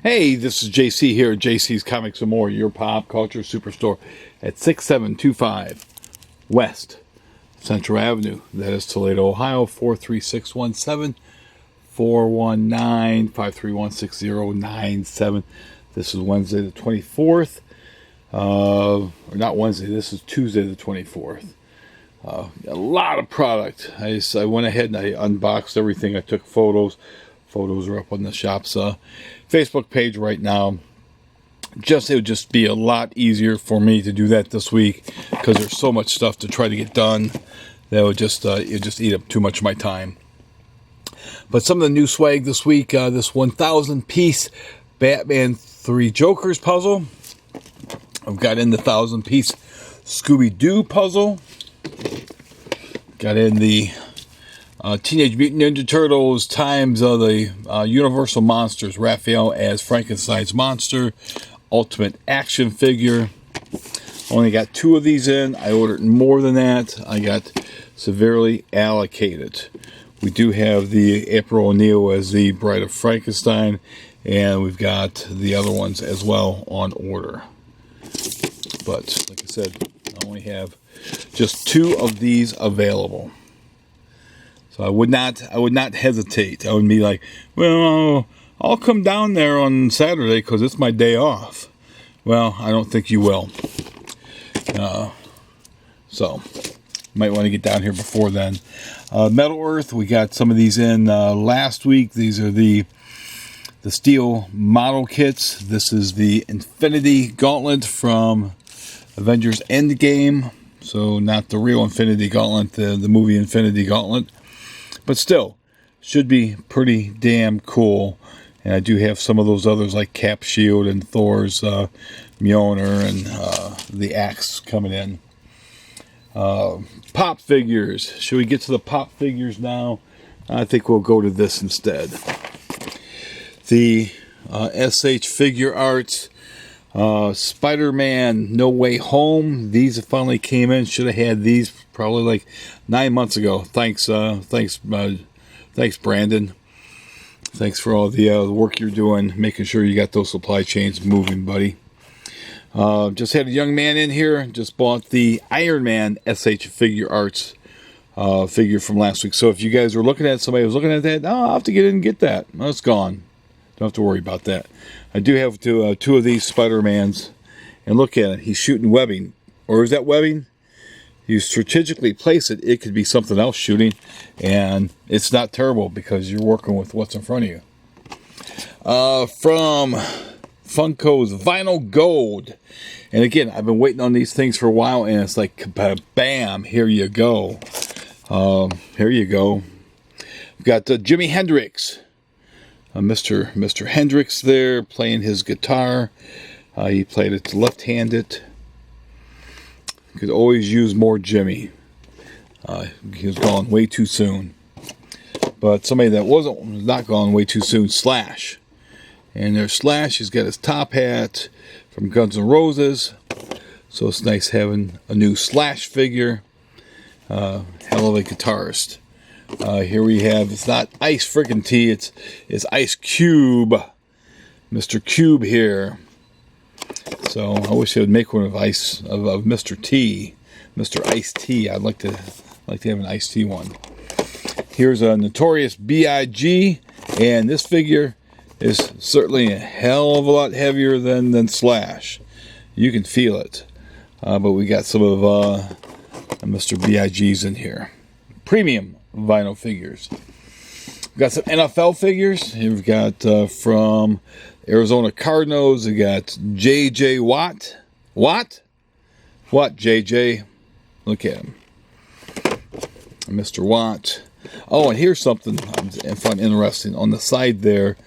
Hey, this is JC here at JC's Comics and More, your pop culture superstore at 6725 West Central Avenue. That is Toledo, Ohio, 43617 419-531-6097. This is Wednesday the 24th. Or not Wednesday, this is Tuesday the 24th. A lot of product. I went ahead and I unboxed everything. I took photos. Photos are up on the shop's Facebook page right now. It would just be a lot easier for me to do that this week because there's so much stuff to try to get done that would just eat up too much of my time. But some of the new swag this week, this 1,000 piece Batman 3 Jokers puzzle. I've got in the 1,000 piece Scooby-Doo puzzle. Got in the Teenage Mutant Ninja Turtles times the Universal Monsters. Raphael as Frankenstein's monster. Ultimate action figure. Only got 2 of these in. I ordered more than that. I got severely allocated. We do have the April O'Neil as the Bride of Frankenstein. And we've got the other ones as well on order. But, like I said, I only have just 2 of these available. So I would not hesitate. I would be like, well, I'll come down there on Saturday because it's my day off. Well, I don't think you will. So, you might want to get down here before then. Metal Earth, we got some of these in last week. These are the steel model kits. This is the Infinity Gauntlet from Avengers Endgame. So, not the real Infinity Gauntlet, the movie Infinity Gauntlet. But still, should be pretty damn cool. And I do have some of those others like Cap Shield and Thor's Mjolnir and the axe coming in. Pop figures. Should we get to the pop figures now? I think we'll go to this instead. The SH Figure Arts Spider-Man No Way Home. These finally came in. Should have had these probably like 9 months ago. Thanks, Brandon. Thanks for all the work you're doing, making sure you got those supply chains moving, buddy. Just had a young man in here. Just bought the Iron Man SH Figure Arts figure from last week. So if you guys were looking at somebody was looking at that, I'll have to get in and get that. No, it's gone. Don't have to worry about that. I do have 2 of these Spider-Mans. And look at it. He's shooting webbing. Or is that webbing? You strategically place it. It could be something else shooting. And it's not terrible because you're working with what's in front of you. From Funko's Vinyl Gold. And again, I've been waiting on these things for a while. And it's like, bam, here you go. Here you go. We've got Jimi Hendrix. Mr. Hendrix there playing his guitar. He played it left-handed. Could always use more Jimmy. He was gone way too soon. But somebody that was not gone way too soon, Slash. And there's Slash. He's got his top hat from Guns N' Roses. So it's nice having a new Slash figure. Hell of a guitarist. Here we have, it's not Ice Friggin' T, it's Ice Cube. Mr. Cube here. So I wish they would make one of Mr. T. Mr. Ice T. I'd like to have an Ice T one. Here's a Notorious B.I.G. And this figure is certainly a hell of a lot heavier than Slash. You can feel it. But we got some of Mr. B.I.G.'s in here. Premium vinyl figures. We've got some NFL figures. We've got from Arizona Cardinals. We got J.J. Watt. What, J.J.? Look at him. Mr. Watt. Oh, and here's something I find interesting. On the side there,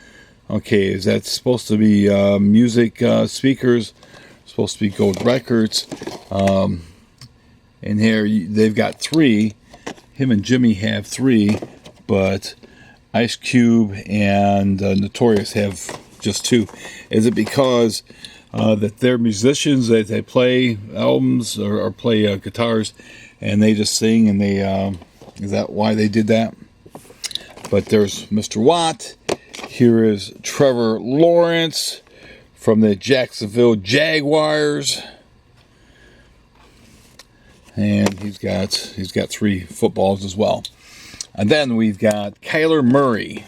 okay, is that supposed to be music speakers? Supposed to be gold records. And here, they've got 3. Him and Jimmy have 3, but Ice Cube and Notorious have just 2. Is it because that they're musicians, that they play albums or play guitars, and they just sing, and they is that why they did that? But there's Mr. Watt, Here is Trevor Lawrence from the Jacksonville Jaguars. And he's got 3 footballs as well. And then we've got Kyler Murray,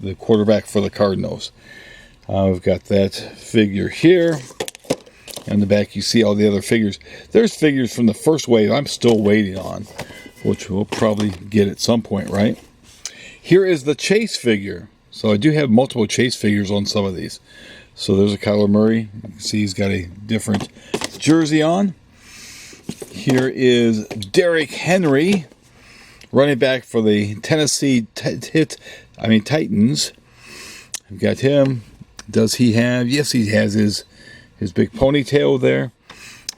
the quarterback for the Cardinals. We've got that figure here. On the back, you see all the other figures. There's figures from the first wave I'm still waiting on, which we'll probably get at some point, right? Here is the Chase figure. So I do have multiple Chase figures on some of these. So there's a Kyler Murray. You can see he's got a different jersey on. Here is Derrick Henry, running back for the Tennessee Titans. I've got him. Does he have? Yes, he has his big ponytail there.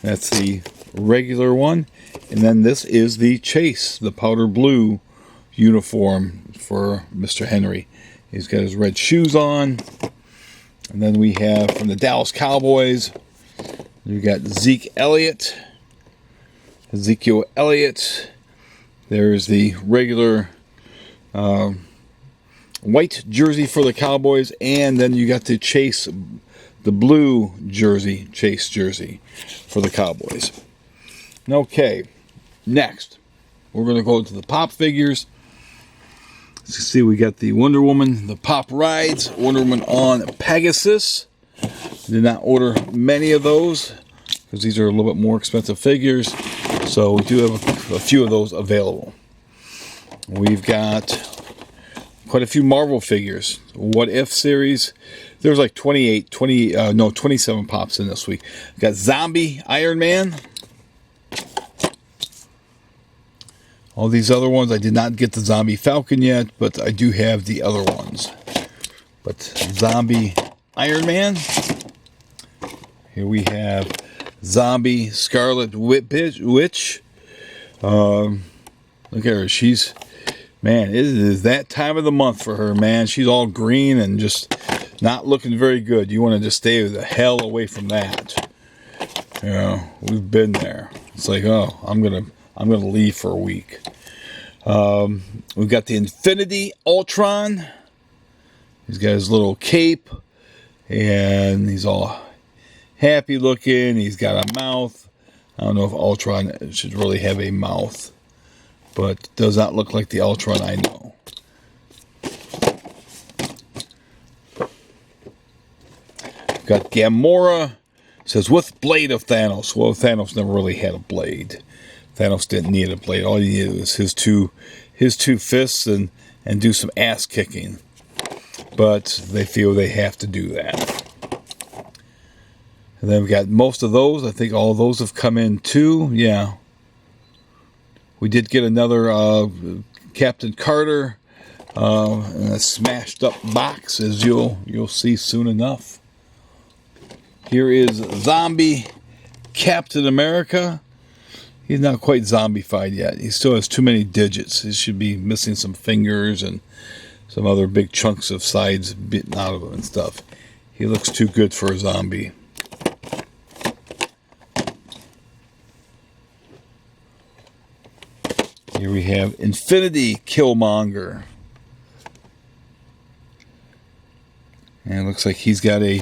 That's the regular one. And then this is the Chase, the powder blue uniform for Mr. Henry. He's got his red shoes on. And then we have from the Dallas Cowboys, we've got Ezekiel Elliott. There's the regular white jersey for the Cowboys, and then you got the Chase, the blue jersey, Chase jersey for the Cowboys. Okay, next we're going to go to the pop figures. As you see, we got the Wonder Woman, the pop rides, Wonder Woman on Pegasus. Did not order many of those because these are a little bit more expensive figures. So we do have a few of those available. We've got quite a few Marvel figures. What If series. There's like 27 pops in this week. We've got Zombie Iron Man. All these other ones, I did not get the Zombie Falcon yet, but I do have the other ones. But Zombie Iron Man. Here we have Zombie Scarlet Witch. Look at her. She's, man, it is that time of the month for her, man. She's all green and just not looking very good. You want to just stay the hell away from that. You know, we've been there. It's like, oh, I'm gonna leave for a week. We've got the Infinity Ultron. He's got his little cape, and he's all happy looking. He's got a mouth. I don't know if Ultron should really have a mouth, but does not look like the Ultron I know. We've got Gamora. It says, with blade of Thanos. Well, Thanos never really had a blade. Thanos didn't need a blade. All he needed was his two fists and do some ass kicking. But they feel they have to do that. And then we've got most of those. I think all of those have come in too. Yeah. We did get another Captain Carter in a smashed up box, as you'll see soon enough. Here is Zombie Captain America. He's not quite zombified yet. He still has too many digits. He should be missing some fingers and some other big chunks of sides bitten out of him and stuff. He looks too good for a zombie. Here we have Infinity Killmonger. And it looks like he's got a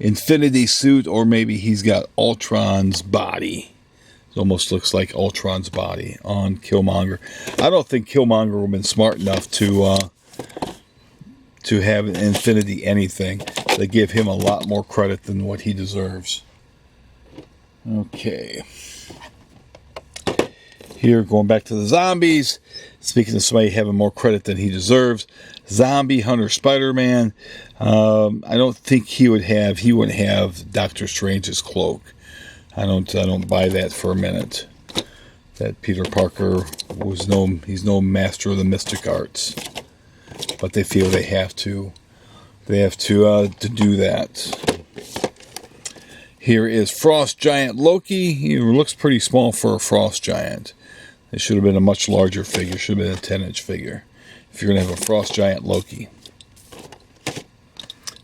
Infinity suit, or maybe he's got Ultron's body. It almost looks like Ultron's body on Killmonger. I don't think Killmonger would have been smart enough to have an Infinity anything. They give him a lot more credit than what he deserves. Okay. Here, going back to the zombies. Speaking of somebody having more credit than he deserves, Zombie Hunter Spider-Man. I don't think he wouldn't have Doctor Strange's cloak. I don't buy that for a minute. That Peter Parker he's no master of the mystic arts. But they feel they have to do that. Here is Frost Giant Loki. He looks pretty small for a Frost Giant. It should have been a much larger figure. Should have been a 10-inch figure if you're going to have a Frost Giant Loki.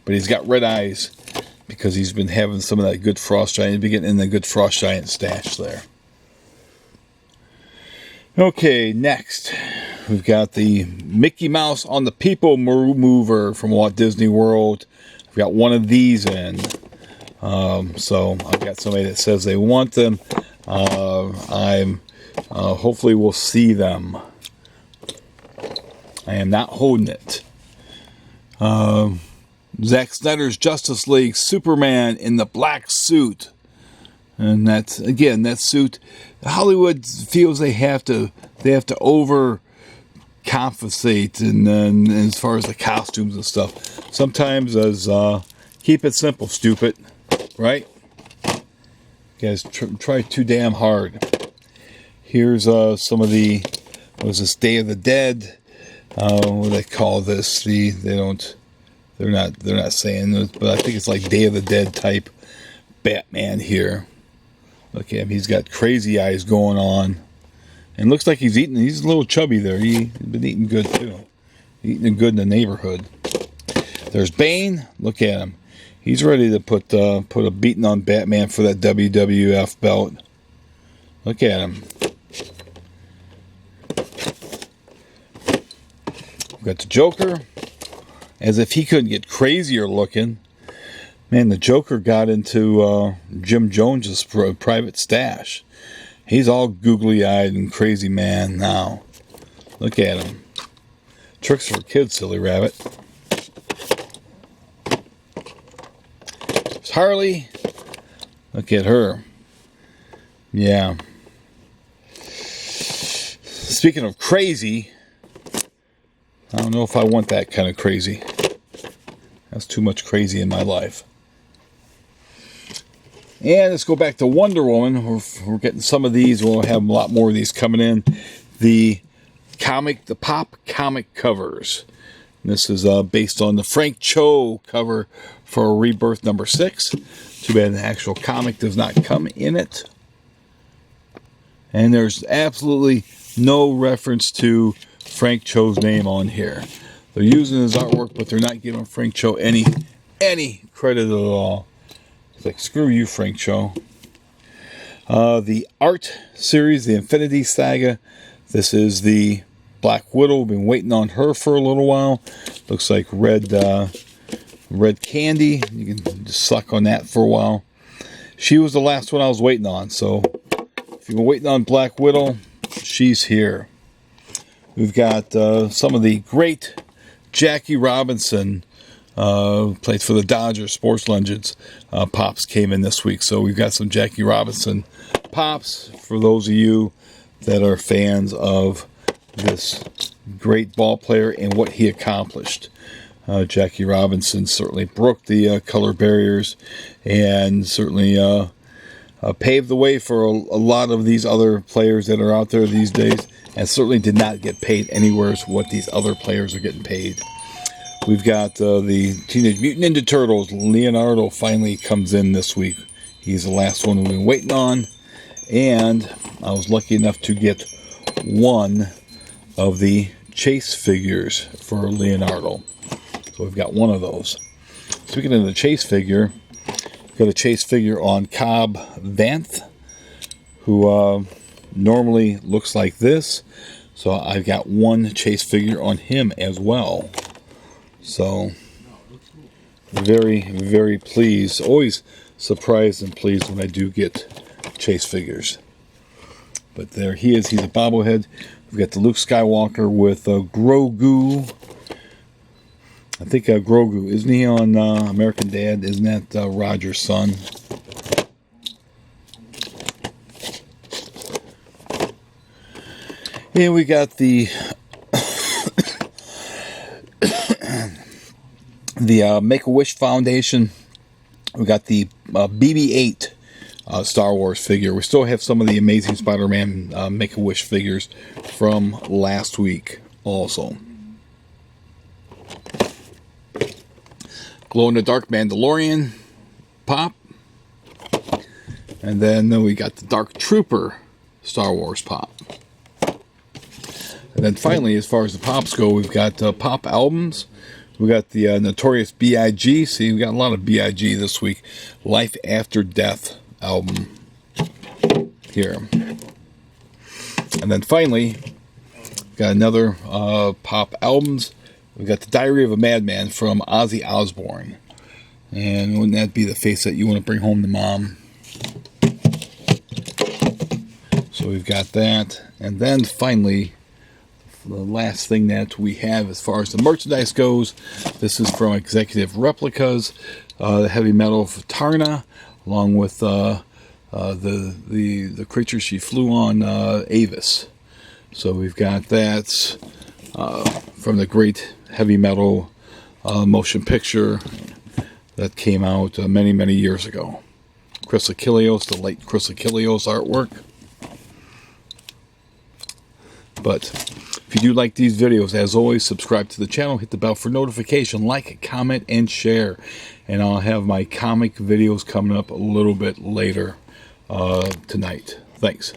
But he's got red eyes because he's been having some of that good Frost Giant. He's been getting in the good Frost Giant stash there. Okay, next. We've got the Mickey Mouse on the People Mover from Walt Disney World. I've got one of these in. So I've got somebody that says they want them. Hopefully we'll see them. I am not holding it. Zack Snyder's Justice League, Superman in the black suit. And that's, again, that suit, Hollywood feels they have to overcompensate and then as far as the costumes and stuff. Sometimes as keep it simple, stupid, right? You guys try too damn hard. Here's some of the, what is this, Day of the Dead? What do they call this? They're not saying this, but I think it's like Day of the Dead type Batman here. Look at him, he's got crazy eyes going on. And looks like he's a little chubby there. He's been eating good too. Eating good in the neighborhood. There's Bane, look at him. He's ready to put a beating on Batman for that WWF belt. Look at him. We've got the Joker. As if he couldn't get crazier looking. Man, the Joker got into Jim Jones's private stash. He's all googly-eyed and crazy man now. Look at him. Tricks for kids, silly rabbit. There's Harley. Look at her. Yeah. Speaking of crazy, I don't know if I want that kind of crazy. That's too much crazy in my life. And let's go back to Wonder Woman. We're getting some of these. We'll have a lot more of these coming in. The pop comic covers. And this is based on the Frank Cho cover for Rebirth number 6. Too bad the actual comic does not come in it. And there's absolutely no reference to Frank Cho's name on here. They're using his artwork, but they're not giving Frank Cho any credit at all. It's like, screw you, Frank Cho. The art series, the Infinity Saga. This is the Black Widow. Been waiting on her for a little while. Looks like red candy. You can just suck on that for a while. She was the last one I was waiting on. So if you've been waiting on Black Widow, she's here. We've got some of the great Jackie Robinson, played for the Dodgers, Sports Legends, pops came in this week. So we've got some Jackie Robinson pops for those of you that are fans of this great ball player and what he accomplished. Jackie Robinson certainly broke the color barriers and certainly paved the way for a lot of these other players that are out there these days, and certainly did not get paid anywhere as what these other players are getting paid. We've got the Teenage Mutant Ninja Turtles. Leonardo finally comes in this week. He's the last one we've been waiting on. And I was lucky enough to get one of the Chase figures for Leonardo. So we've got one of those. Speaking of the Chase figure, we've got a Chase figure on Cobb Vanth, who normally looks like this. So I've got one Chase figure on him as well. So, very, very pleased. Always surprised and pleased when I do get Chase figures. But there he is. He's a bobblehead. We've got the Luke Skywalker with Grogu. I think Grogu, isn't he on American Dad? Isn't that Roger's son? And we got the the Make-A-Wish Foundation. We got the BB-8 Star Wars figure. We still have some of the Amazing Spider-Man Make-A-Wish figures from last week also. Glow-in-the-Dark Mandalorian pop. And then we got the Dark Trooper Star Wars pop. And then finally, as far as the pops go, we've got pop albums. We got the notorious B.I.G. See, we got a lot of B.I.G. this week. Life After Death album here. And then finally, Got another pop albums. We got the Diary of a Madman from Ozzy Osbourne. And wouldn't that be the face that you want to bring home to mom? So we've got that. And then finally, the last thing that we have as far as the merchandise goes, this is from Executive Replicas, the heavy metal of Taarna, along with the creature she flew on, Avis. So we've got that from the great heavy metal motion picture that came out many, many years ago. Chris Achilleos, the late Chris Achilleos artwork. But if you do like these videos, as always, subscribe to the channel, hit the bell for notification, like, comment, and share. And I'll have my comic videos coming up a little bit later tonight. Thanks.